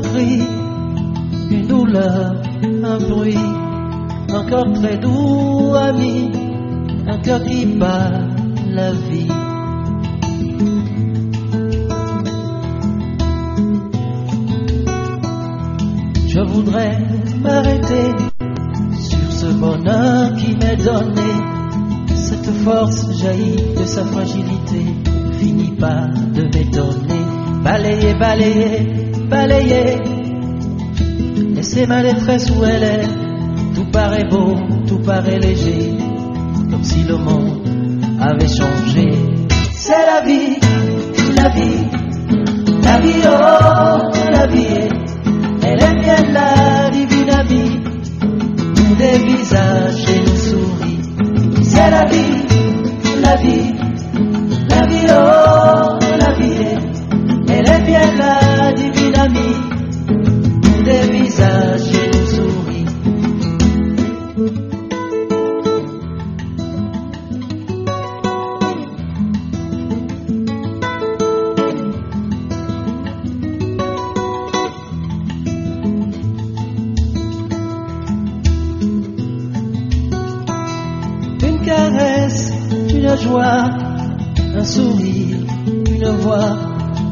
cri, une douleur, un bruit, un cœur très doux, ami, un cœur qui bat la vie. Je voudrais m'arrêter sur ce bonheur qui m'est donné. Cette force jaillit de sa fragilité, finit pas de m'étonner. Balayer, balayer, balayer, laissez ma détresse où elle est. Tout paraît beau, tout paraît léger, comme si le monde avait changé. C'est la vie, la vie, la vie, oh, la vie. Elle est bien la divine amie, nous des visages et nous souris. C'est la vie, la vie, la vie, oh, la vie. Elle est bien la divine amie, nous des visages et nous souris. Une joie, un sourire, une voix,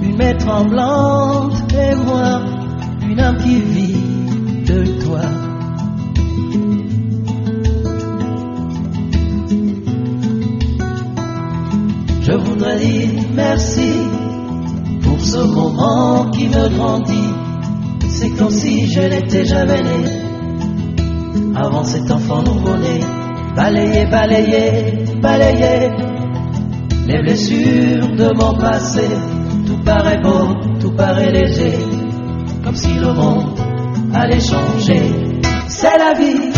une main tremblante et moi, une âme qui vit de toi. Je voudrais dire merci pour ce moment qui me grandit. C'est comme si je n'étais jamais né avant cet enfant nouveau-né. Balayer, balayer, balayer les blessures de mon passé. Tout paraît beau, tout paraît léger, comme si le monde allait changer. C'est la vie,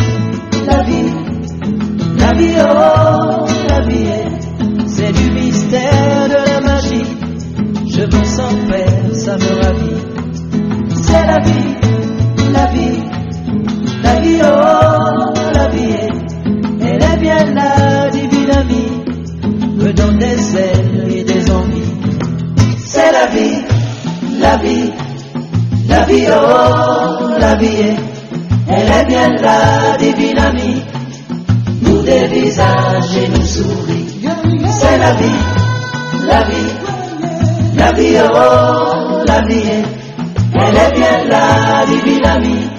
la vie, la vie, oh, la vie. C'est du mystère, de la magie. Je me sens faire, ça me ravit. C'est la vie, la vie, la vie, oh, la vie. Elle est bien la divine amie, me donne des ailes et des envies. C'est la vie, la vie, la vie, oh, la vie. Elle est bien la divine amie, nous des visages et nous souris. C'est la vie, la vie, la vie, oh, la vie. Elle est bien la divine amie,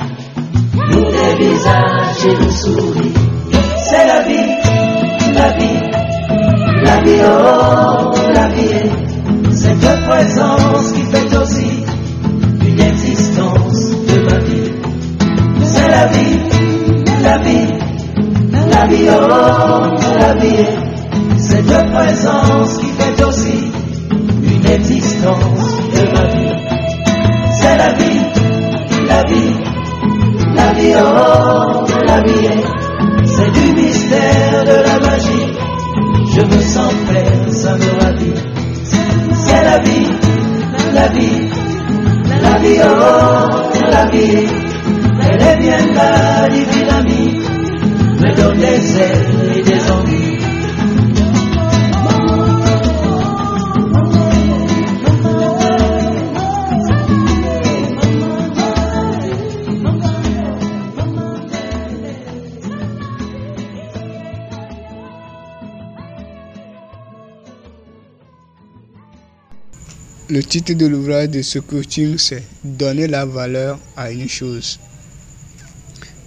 nous des visages et nous souris. C'est la vie, la vie, la vie, oh, la vie. Cette présence qui fait aussi une existence de ma vie. C'est la vie, la vie, la vie, oh, la vie. Cette présence qui fait aussi une existence de ma vie. C'est la vie, la vie, la vie, oh, la vie. C'est du mystère, de la magie. Je me sens faire, ça me ravit. C'est la vie, la vie, la vie, oh, la vie. Elle est bien la divine amie, me donne des ailes et des envies. Le titre de l'ouvrage de ce coaching, c'est « Donner la valeur à une chose ».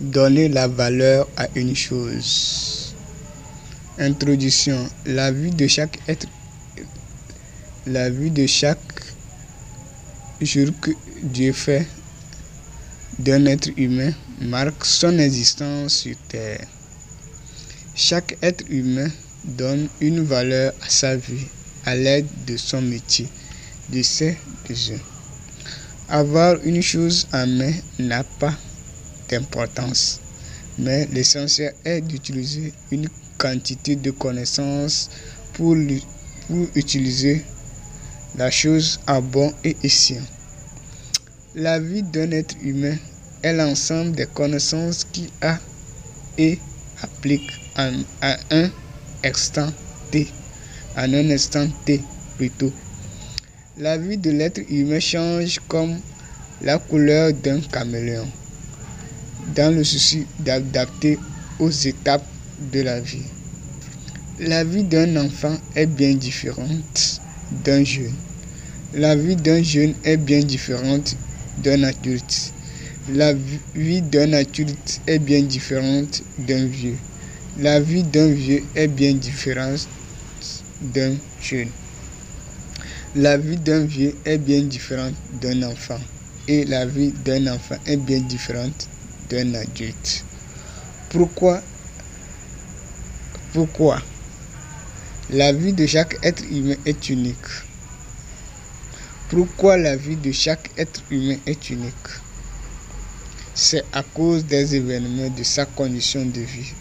Donner la valeur à une chose. Introduction. La vie de chaque jour que Dieu fait d'un être humain marque son existence sur terre. Chaque être humain donne une valeur à sa vie à l'aide de son métier, de ses besoins. Avoir une chose en main n'a pas d'importance, mais l'essentiel est d'utiliser une quantité de connaissances pour utiliser la chose à bon escient. La vie d'un être humain est l'ensemble des connaissances qu'il a et applique à un instant T, La vie de l'être humain change comme la couleur d'un caméléon, dans le souci d'adapter aux étapes de la vie. La vie d'un enfant est bien différente d'un jeune. La vie d'un jeune est bien différente d'un adulte. La vie d'un adulte est bien différente d'un vieux. La vie d'un vieux est bien différente d'un jeune. La vie d'un vieux est bien différente d'un enfant. Et la vie d'un enfant est bien différente d'un adulte. Pourquoi la vie de chaque être humain est unique? Pourquoi la vie de chaque être humain est unique? C'est à cause des événements de sa condition de vie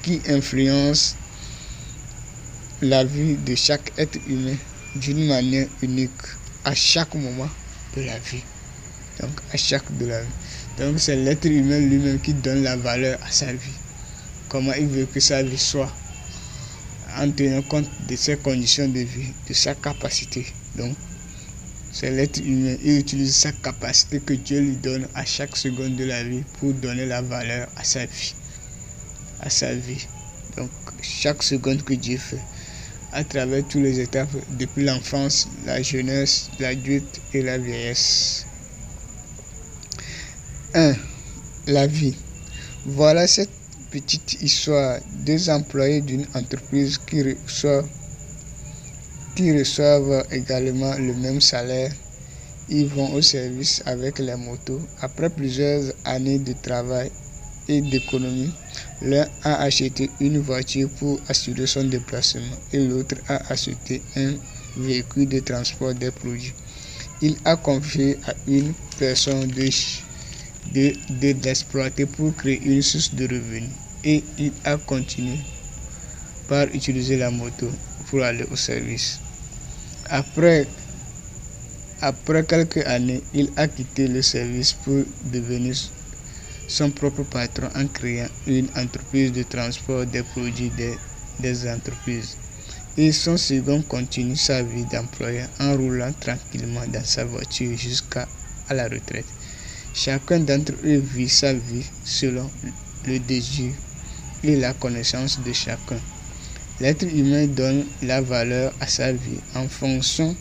qui influencent la vie de chaque être humain d'une manière unique à chaque moment de la vie. Donc c'est l'être humain lui-même qui donne la valeur à sa vie. Comment il veut que sa vie soit, en tenant compte de ses conditions de vie, de sa capacité. Donc c'est l'être humain, il utilise sa capacité que Dieu lui donne à chaque seconde de la vie pour donner la valeur à sa vie. Donc chaque seconde que Dieu fait, à travers toutes les étapes, depuis l'enfance, la jeunesse, l'adulte et la vieillesse. 1. La vie. Voilà cette petite histoire. 2 employés d'une entreprise qui reçoivent également le même salaire. Ils vont au service avec les motos. Après plusieurs années de travail et d'économie, l'un a acheté une voiture pour assurer son déplacement et l'autre a acheté un véhicule de transport des produits. Il a confié à une personne de l'exploiter pour créer une source de revenus et il a continué par utiliser la moto pour aller au service. Après quelques années, il a quitté le service pour devenir son propre patron en créant une entreprise de transport des produits des entreprises. Et son second continue sa vie d'employé en roulant tranquillement dans sa voiture jusqu'à la retraite. Chacun d'entre eux vit sa vie selon le désir et la connaissance de chacun. L'être humain donne la valeur à sa vie en fonction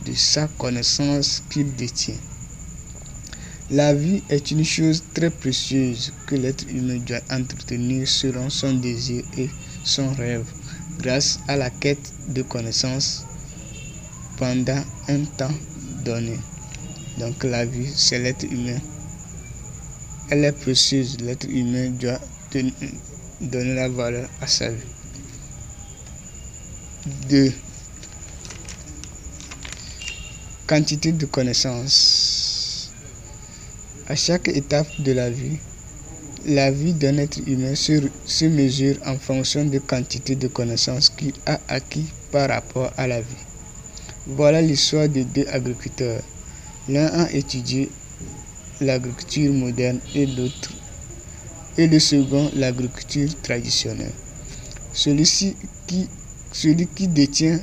de sa connaissance qu'il détient. La vie est une chose très précieuse que l'être humain doit entretenir selon son désir et son rêve, grâce à la quête de connaissances pendant un temps donné. Donc la vie, c'est l'être humain. Elle est précieuse. L'être humain doit donner la valeur à sa vie. 2. Quantité de connaissances. À chaque étape de la vie d'un être humain se mesure en fonction de quantité de connaissances qu'il a acquis par rapport à la vie. Voilà l'histoire de 2 agriculteurs. L'un a étudié l'agriculture moderne et le second l'agriculture traditionnelle. Celui qui détient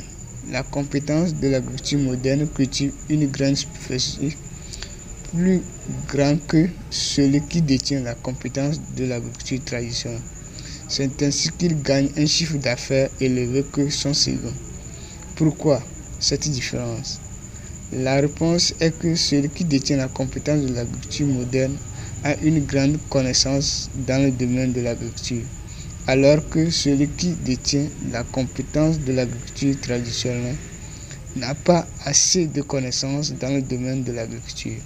la compétence de l'agriculture moderne cultive une grande superficie plus grande que celui qui détient la compétence de l'agriculture traditionnelle. C'est ainsi qu'il gagne un chiffre d'affaires élevé que son second. Pourquoi cette différence? La réponse est que celui qui détient la compétence de l'agriculture moderne a une grande connaissance dans le domaine de l'agriculture, alors que celui qui détient la compétence de l'agriculture traditionnelle n'a pas assez de connaissances dans le domaine de l'agriculture.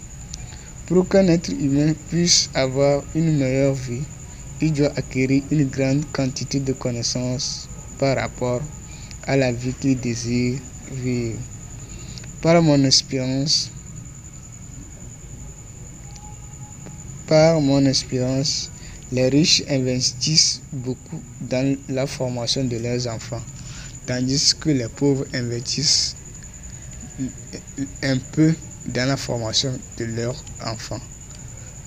Pour qu'un être humain puisse avoir une meilleure vie, il doit acquérir une grande quantité de connaissances par rapport à la vie qu'il désire vivre. Par mon expérience, les riches investissent beaucoup dans la formation de leurs enfants, tandis que les pauvres investissent un peu dans la formation de leurs enfants.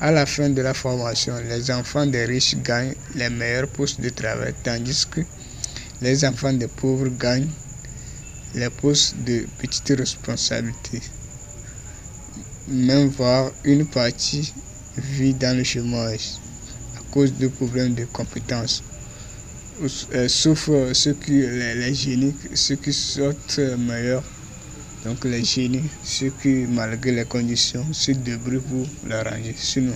À la fin de la formation, les enfants des riches gagnent les meilleurs postes de travail, tandis que les enfants des pauvres gagnent les postes de petite responsabilité. même voire une partie vit dans le chômage à cause de problèmes de compétences. Sauf ceux qui, les génies, ceux qui sortent meilleurs. Donc les génies, ceux qui, malgré les conditions, se débrouillent pour l'arranger. Sinon,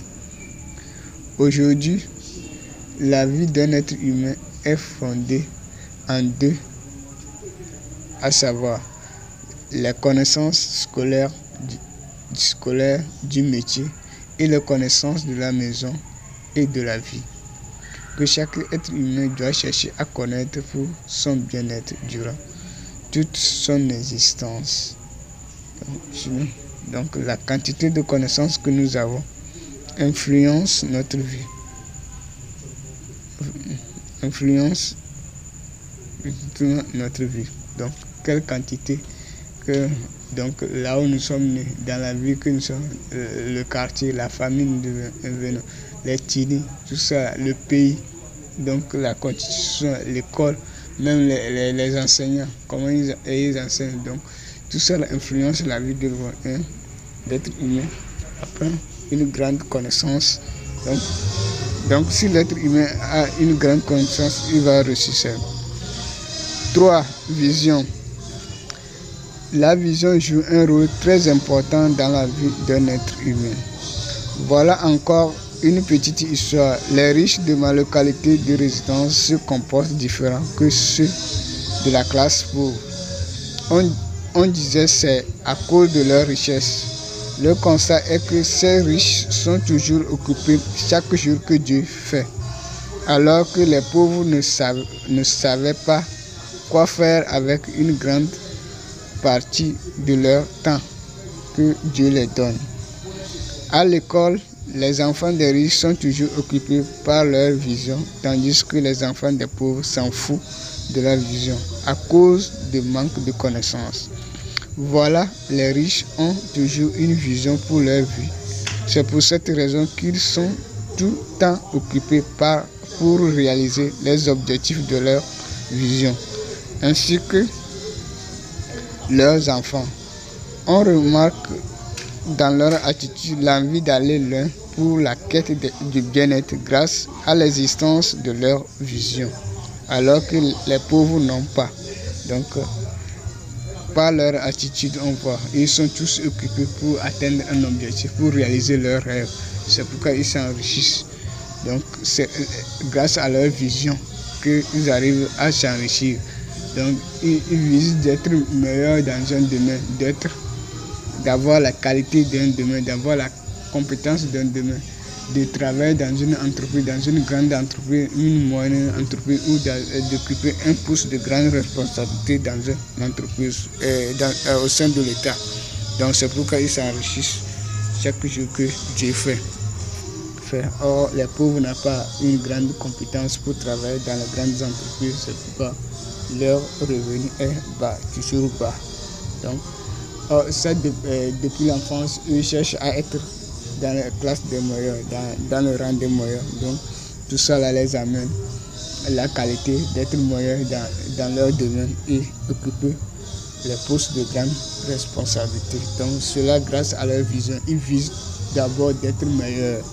aujourd'hui, la vie d'un être humain est fondée en deux, à savoir les connaissances scolaires du métier et les connaissances de la maison et de la vie, que chaque être humain doit chercher à connaître pour son bien-être durant toute son existence. Donc la quantité de connaissances que nous avons influence notre vie. Donc quelle quantité que donc là où nous sommes nés, dans la vie que nous sommes, le quartier, la famille, nous venons, les tini, tout ça, le pays, donc la constitution, l'école, même les enseignants, comment ils enseignent, donc tout ça influence la vie de l'être humain après une grande connaissance. Donc si l'être humain a une grande connaissance, il va réussir ça. 3. Vision. La vision joue un rôle très important dans la vie d'un être humain. Voilà encore une petite histoire. Les riches de ma localité de résidence se comportent différemment que ceux de la classe pauvre. On disait c'est à cause de leur richesse. Le constat est que ces riches sont toujours occupés chaque jour que Dieu fait, alors que les pauvres ne savaient pas quoi faire avec une grande partie de leur temps que Dieu les donne. À l'école, les enfants des riches sont toujours occupés par leur vision, tandis que les enfants des pauvres s'en foutent de leur vision à cause du manque de connaissances. Voilà, les riches ont toujours une vision pour leur vie. C'est pour cette raison qu'ils sont tout le temps occupés pour réaliser les objectifs de leur vision, ainsi que leurs enfants. On remarque dans leur attitude l'envie d'aller loin pour la quête du bien-être grâce à l'existence de leur vision, alors que les pauvres n'ont pas. Donc, par leur attitude, on voit, ils sont tous occupés pour atteindre un objectif, pour réaliser leurs rêves. C'est pourquoi ils s'enrichissent. Donc, c'est grâce à leur vision qu'ils arrivent à s'enrichir. Donc, ils visent d'être meilleurs dans un domaine, d'avoir la qualité d'un domaine, d'avoir la compétence d'un domaine, de travailler dans une entreprise, dans une grande entreprise, une moyenne entreprise, ou d'occuper un poste de grande responsabilité dans une entreprise, au sein de l'État. Donc, c'est pourquoi ils s'enrichissent chaque jour que Dieu fait. Or, les pauvres n'ont pas une grande compétence pour travailler dans les grandes entreprises, c'est pourquoi leur revenu est bas, toujours bas. Donc, ça, depuis l'enfance, ils cherchent à être dans la classe des meilleurs, dans le rang des meilleurs. Donc, tout ça là les amène la qualité d'être meilleurs dans leur domaine et occuper les postes de grande responsabilité. Donc, cela grâce à leur vision. Ils visent d'abord d'être meilleurs,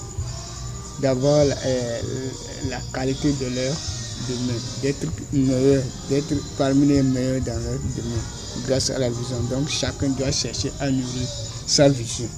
d'avoir la qualité de leur domaine, d'être meilleurs, d'être parmi les meilleurs dans leur domaine, grâce à la vision. Donc, chacun doit chercher à nourrir sa vision.